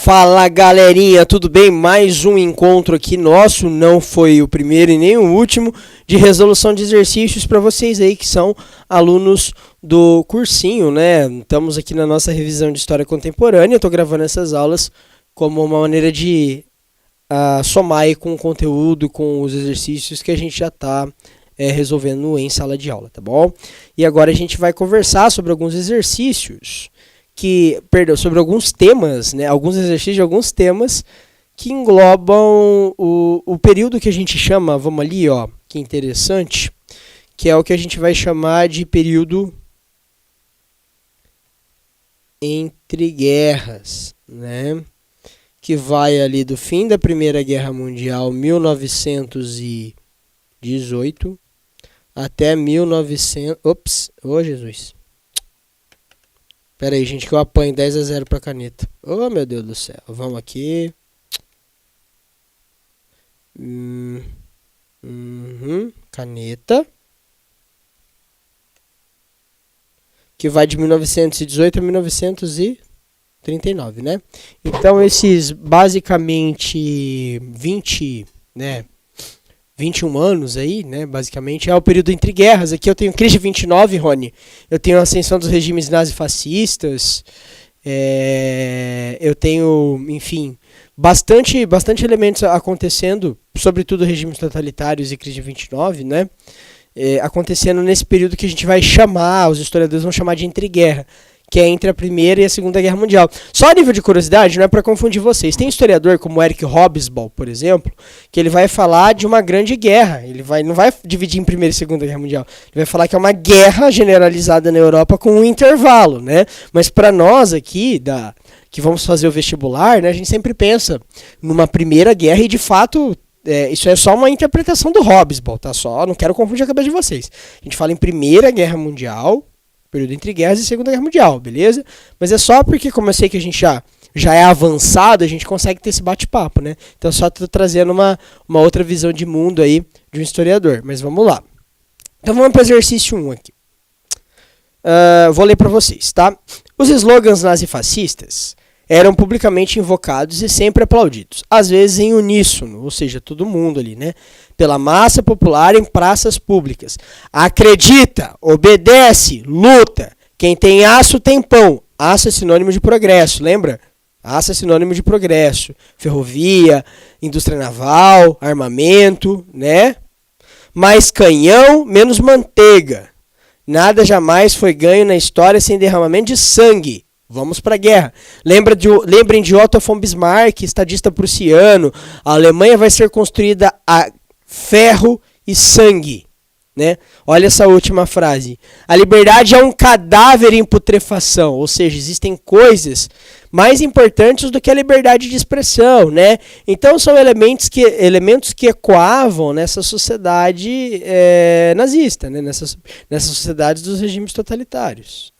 Fala galerinha, tudo bem? Mais um encontro aqui nosso, não foi o primeiro e nem o último, de resolução de exercícios para vocês aí que são alunos do cursinho, né? Estamos aqui na nossa revisão de História Contemporânea, eu estou gravando essas aulas como uma maneira de somar aí com o conteúdo, com os exercícios que a gente já está resolvendo em sala de aula, tá bom? E agora a gente vai conversar sobre alguns exercícios sobre alguns temas, né, alguns exercícios de alguns temas que englobam o período que a gente chama, vamos ali, ó, que interessante, que é o que a gente vai chamar de período entre guerras, né, que vai ali do fim da Primeira Guerra Mundial, 1918, até 1900... Ops, ô Jesus... Pera aí, gente, que eu apanho 10-0 pra caneta. Oh, meu Deus do céu. Vamos aqui. Caneta. Que vai de 1918 a 1939, né? Então, esses basicamente 21 anos aí, né, basicamente, é o período entre guerras. Aqui eu tenho crise de 29, Rony. Eu tenho a ascensão dos regimes nazifascistas. Eu tenho, enfim, bastante elementos acontecendo, sobretudo regimes totalitários e crise de 29, né? Acontecendo nesse período que a gente vai chamar, os historiadores vão chamar de entreguerra, que é entre a Primeira e a Segunda Guerra Mundial. Só a nível de curiosidade, não é para confundir vocês. Tem historiador como Eric Hobsbawm, por exemplo, que ele vai falar de uma grande guerra. Ele não vai dividir em Primeira e Segunda Guerra Mundial. Ele vai falar que é uma guerra generalizada na Europa com um intervalo, né? Mas para nós aqui, que vamos fazer o vestibular, né, a gente sempre pensa numa Primeira Guerra e, de fato, isso é só uma interpretação do Hobsbawm, tá? Não quero confundir a cabeça de vocês. A gente fala em Primeira Guerra Mundial, período entre guerras, e Segunda Guerra Mundial, beleza? Mas é só porque, como eu sei que a gente já é avançado, a gente consegue ter esse bate-papo, né? Então só tô trazendo uma outra visão de mundo aí de um historiador. Mas vamos lá. Então vamos para o exercício 1 aqui. Vou ler para vocês, tá? Os slogans nazifascistas eram publicamente invocados e sempre aplaudidos, às vezes em uníssono, ou seja, todo mundo ali, né? Pela massa popular em praças públicas. Acredita, obedece, luta. Quem tem aço tem pão. Aço é sinônimo de progresso, lembra? Aço é sinônimo de progresso. Ferrovia, indústria naval, armamento, né? Mais canhão, menos manteiga. Nada jamais foi ganho na história sem derramamento de sangue. Vamos para a guerra. Lembrem de Otto von Bismarck, estadista prussiano. A Alemanha vai ser construída a ferro e sangue. Né? Olha essa última frase. A liberdade é um cadáver em putrefação. Ou seja, existem coisas mais importantes do que a liberdade de expressão. Né? Então são elementos que ecoavam nessa sociedade nazista. Né? Nessas sociedades dos regimes totalitários.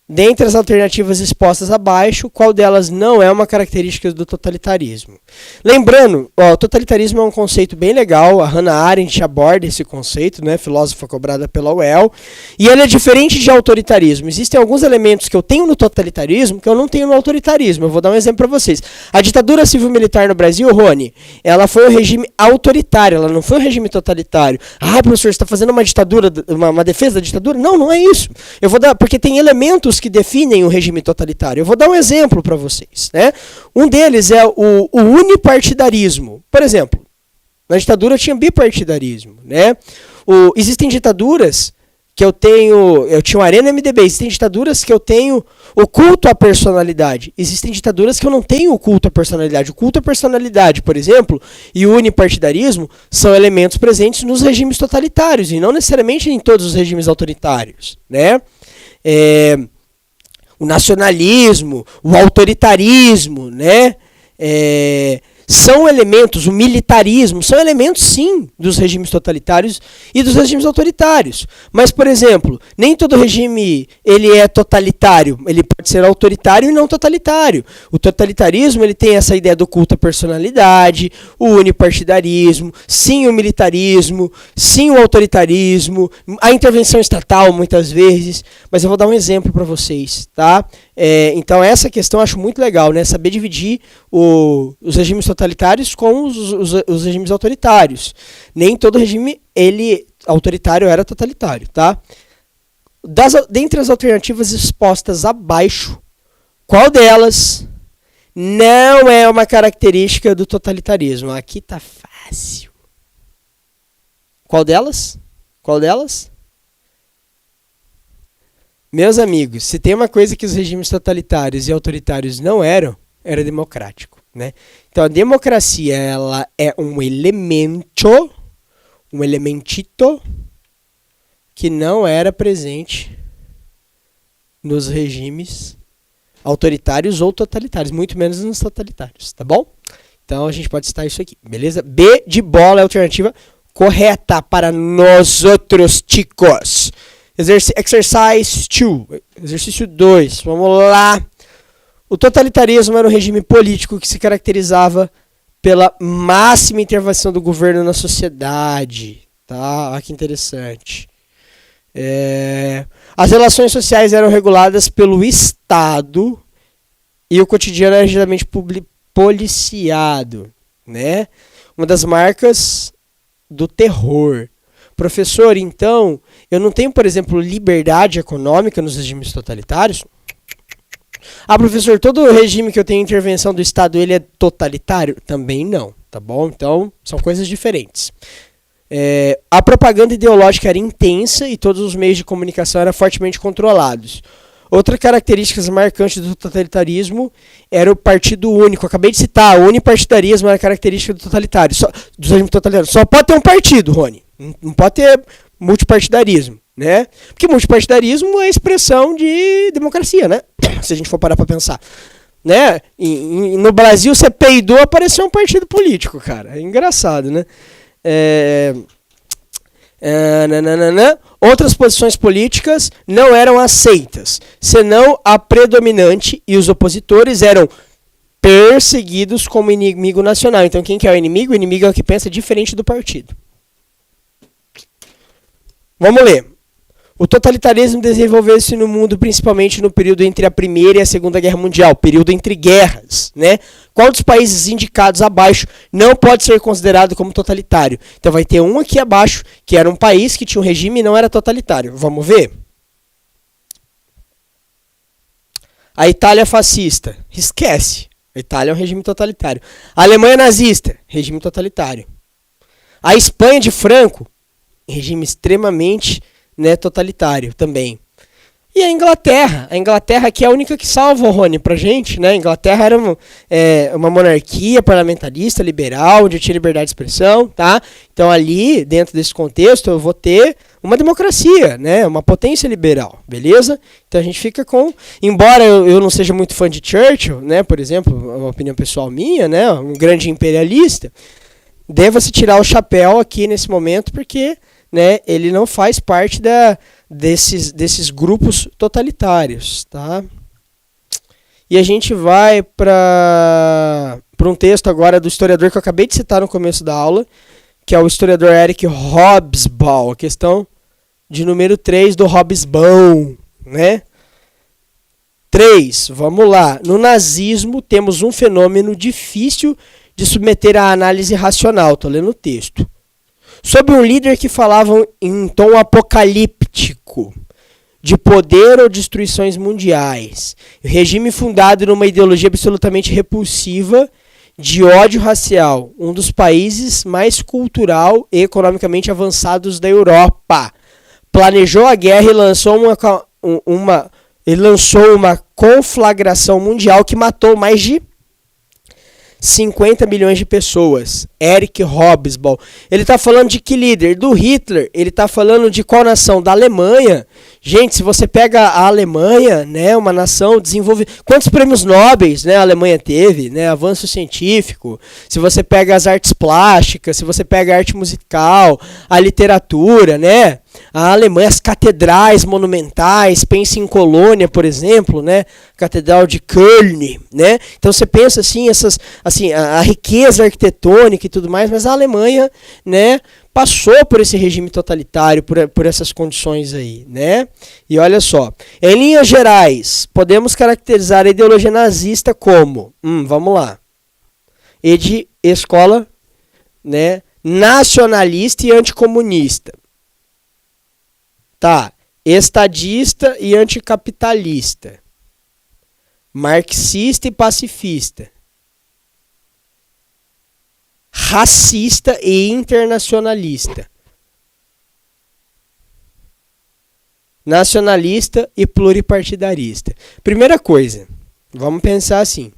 Dentre as alternativas expostas abaixo, qual delas não é uma característica do totalitarismo? Lembrando, o totalitarismo é um conceito bem legal, a Hannah Arendt aborda esse conceito, né, filósofa cobrada pela UEL, e ele é diferente de autoritarismo. Existem alguns elementos que eu tenho no totalitarismo que eu não tenho no autoritarismo. Eu vou dar um exemplo para vocês. A ditadura civil-militar no Brasil, Rony, ela foi um regime autoritário, ela não foi um regime totalitário. Ah, professor, você está fazendo uma ditadura, uma defesa da ditadura? Não, não é isso. Eu vou dar, porque tem elementos que definem o regime totalitário. Eu vou dar um exemplo para vocês, né? Um deles é o unipartidarismo. Por exemplo, na ditadura tinha bipartidarismo, né? Existem ditaduras que eu tinha o Arena MDB, existem ditaduras que eu tenho o culto à personalidade. Existem ditaduras que eu não tenho o culto à personalidade. O culto à personalidade, por exemplo, e o unipartidarismo são elementos presentes nos regimes totalitários e não necessariamente em todos os regimes autoritários, né? O nacionalismo, o autoritarismo, né? são elementos, o militarismo, são elementos sim dos regimes totalitários e dos regimes autoritários. Mas, por exemplo, nem todo regime ele é totalitário, ele pode ser autoritário e não totalitário. O totalitarismo ele tem essa ideia do culto à personalidade, o unipartidarismo, sim o militarismo, sim o autoritarismo, a intervenção estatal muitas vezes, mas eu vou dar um exemplo para vocês, tá? Então essa questão eu acho muito legal, né? Saber dividir os regimes totalitários com os regimes autoritários. Nem todo regime autoritário era totalitário, tá? Dentre as alternativas expostas abaixo, qual delas não é uma característica do totalitarismo? Aqui tá fácil. Qual delas? Qual delas? Meus amigos, se tem uma coisa que os regimes totalitários e autoritários não eram, era democrático, né? Então a democracia ela é um elementito que não era presente nos regimes autoritários ou totalitários, muito menos nos totalitários, tá bom? Então a gente pode citar isso aqui, beleza? B de bola é a alternativa correta para nós outros chicos. Exercise 2. Exercício 2. Vamos lá. O totalitarismo era um regime político que se caracterizava pela máxima intervenção do governo na sociedade. Tá? Olha que interessante. As relações sociais eram reguladas pelo Estado e o cotidiano era rigidamente policiado. Né? Uma das marcas do terror. Professor, então, eu não tenho, por exemplo, liberdade econômica nos regimes totalitários? Ah, professor, todo regime que eu tenho intervenção do Estado, ele é totalitário? Também não, tá bom? Então, são coisas diferentes. A propaganda ideológica era intensa e todos os meios de comunicação eram fortemente controlados. Outra característica marcante do totalitarismo era o partido único. Acabei de citar, o unipartidarismo era a característica do totalitário. Dos regimes totalitários. Só pode ter um partido, Rony. Não pode ter multipartidarismo, né? Porque multipartidarismo é expressão de democracia, né? Se a gente for parar para pensar, né? No Brasil você peidou, apareceu um partido político, cara. É engraçado, né? Outras posições políticas não eram aceitas, senão a predominante, e os opositores eram perseguidos como inimigo nacional. Então quem que é o inimigo? O inimigo é o que pensa diferente do partido. Vamos ler. O totalitarismo desenvolveu-se no mundo principalmente no período entre a Primeira e a Segunda Guerra Mundial, período entre guerras, né? Qual dos países indicados abaixo não pode ser considerado como totalitário? Então vai ter um aqui abaixo, que era um país que tinha um regime e não era totalitário. Vamos ver? A Itália fascista. Esquece. A Itália é um regime totalitário. A Alemanha nazista. Regime totalitário. A Espanha de Franco. Regime extremamente, né, totalitário também. E a Inglaterra que é a única que salva o Rony pra gente, né? A Inglaterra era uma monarquia parlamentarista, liberal, onde tinha liberdade de expressão, tá? Então ali, dentro desse contexto, eu vou ter uma democracia, né? Uma potência liberal, beleza? Então a gente fica com... Embora eu não seja muito fã de Churchill, né? Por exemplo, uma opinião pessoal minha, né? Um grande imperialista, deva-se tirar o chapéu aqui nesse momento, porque... né, ele não faz parte desses grupos totalitários, tá? E a gente vai para um texto agora do historiador que eu acabei de citar no começo da aula, que é o historiador Eric Hobsbawm, a questão de número 3 do Hobsbawm, né? 3, vamos lá. No nazismo temos um fenômeno difícil de submeter à análise racional, estou lendo o texto. Sobre um líder que falava em tom apocalíptico, de poder ou destruições mundiais. Regime fundado numa ideologia absolutamente repulsiva de ódio racial. Um dos países mais cultural e economicamente avançados da Europa. Planejou a guerra e lançou uma conflagração mundial que matou mais de 50 milhões de pessoas. Eric Hobsbawm. Ele está falando de que líder? Do Hitler. Ele está falando de qual nação? Da Alemanha. Gente, se você pega a Alemanha, né, uma nação desenvolvida... Quantos prêmios Nobel, né, a Alemanha teve? Né, avanço científico. Se você pega as artes plásticas, se você pega a arte musical, a literatura, né? A Alemanha, as catedrais monumentais, pense em Colônia, por exemplo, né? Catedral de Köln, né? Então você pensa assim, a riqueza arquitetônica e tudo mais, mas a Alemanha, né, passou por esse regime totalitário, por essas condições aí, né? E olha só, em linhas gerais, podemos caracterizar a ideologia nazista como, vamos lá, escola, né, nacionalista e anticomunista. Tá, estadista e anticapitalista, marxista e pacifista, racista e internacionalista, nacionalista e pluripartidarista. Primeira coisa, vamos pensar assim.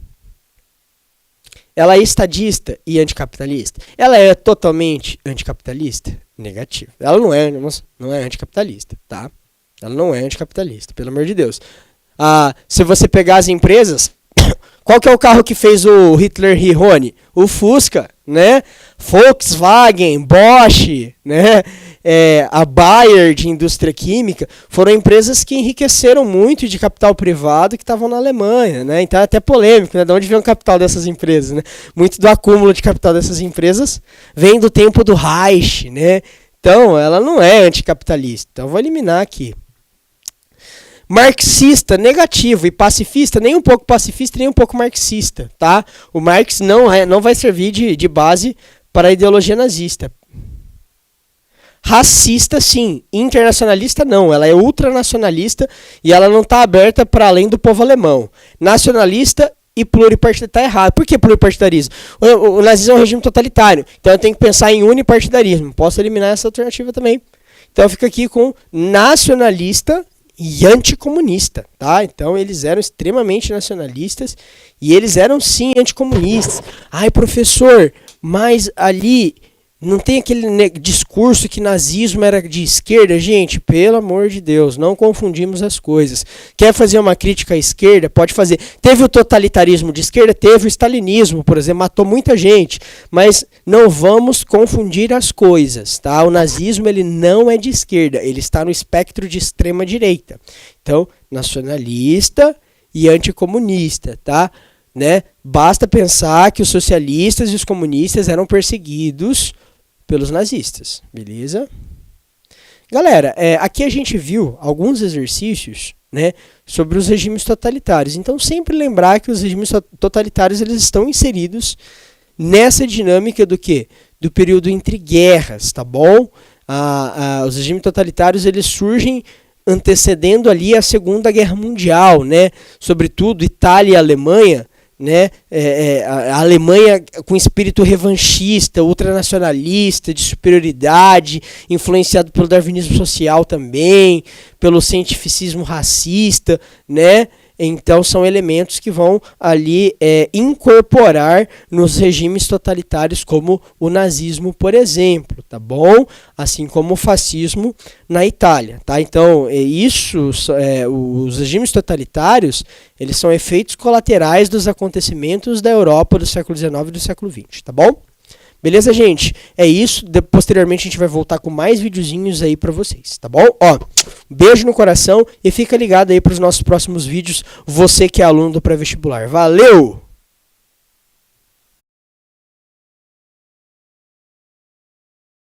Ela é estadista e anticapitalista? Ela é totalmente anticapitalista? Negativo. Ela não é anticapitalista, tá? Ela não é anticapitalista, pelo amor de Deus. Se você pegar as empresas, qual que é o carro que fez o Hitler Rihone? O Fusca, né? Volkswagen, Bosch, né? A Bayer de indústria química, foram empresas que enriqueceram muito de capital privado que estavam na Alemanha, né? Então é até polêmico, né? De onde vem o capital dessas empresas, né? Muito do acúmulo de capital dessas empresas vem do tempo do Reich, né? Então ela não é anticapitalista. Então eu vou eliminar aqui. Marxista, negativo, e pacifista, nem um pouco pacifista, nem um pouco marxista, tá? O Marx não vai servir de base para a ideologia nazista. Racista, sim. Internacionalista, não. Ela é ultranacionalista e ela não está aberta para além do povo alemão. Nacionalista e pluripartidarista está errado. Por que pluripartidarismo? O nazismo é um regime totalitário. Então eu tenho que pensar em unipartidarismo. Posso eliminar essa alternativa também. Então fica aqui com nacionalista e anticomunista, tá? Então eles eram extremamente nacionalistas e eles eram sim anticomunistas. Ai, professor, mas ali não tem aquele discurso que nazismo era de esquerda? Gente, pelo amor de Deus, não confundimos as coisas. Quer fazer uma crítica à esquerda? Pode fazer. Teve o totalitarismo de esquerda? Teve o stalinismo, por exemplo, matou muita gente. Mas não vamos confundir as coisas, tá? O nazismo, ele não é de esquerda, ele está no espectro de extrema direita. Então, nacionalista e anticomunista, tá? Né? Basta pensar que os socialistas e os comunistas eram perseguidos pelos nazistas, beleza? Galera, aqui a gente viu alguns exercícios, né, sobre os regimes totalitários. Então sempre lembrar que os regimes totalitários eles estão inseridos nessa dinâmica do quê? Do período entre guerras, tá bom? Os regimes totalitários eles surgem antecedendo ali a Segunda Guerra Mundial, né? Sobretudo Itália e Alemanha, né? A Alemanha com espírito revanchista, ultranacionalista, de superioridade, influenciado pelo darwinismo social também, pelo cientificismo racista, né? Então são elementos que vão ali incorporar nos regimes totalitários como o nazismo, por exemplo, tá bom? Assim como o fascismo na Itália, tá? Então os regimes totalitários, eles são efeitos colaterais dos acontecimentos da Europa do século XIX e do século XX, tá bom? Beleza, gente? É isso. Posteriormente a gente vai voltar com mais videozinhos aí pra vocês, tá bom? Ó, beijo no coração e fica ligado aí pros nossos próximos vídeos, você que é aluno do pré-vestibular. Valeu!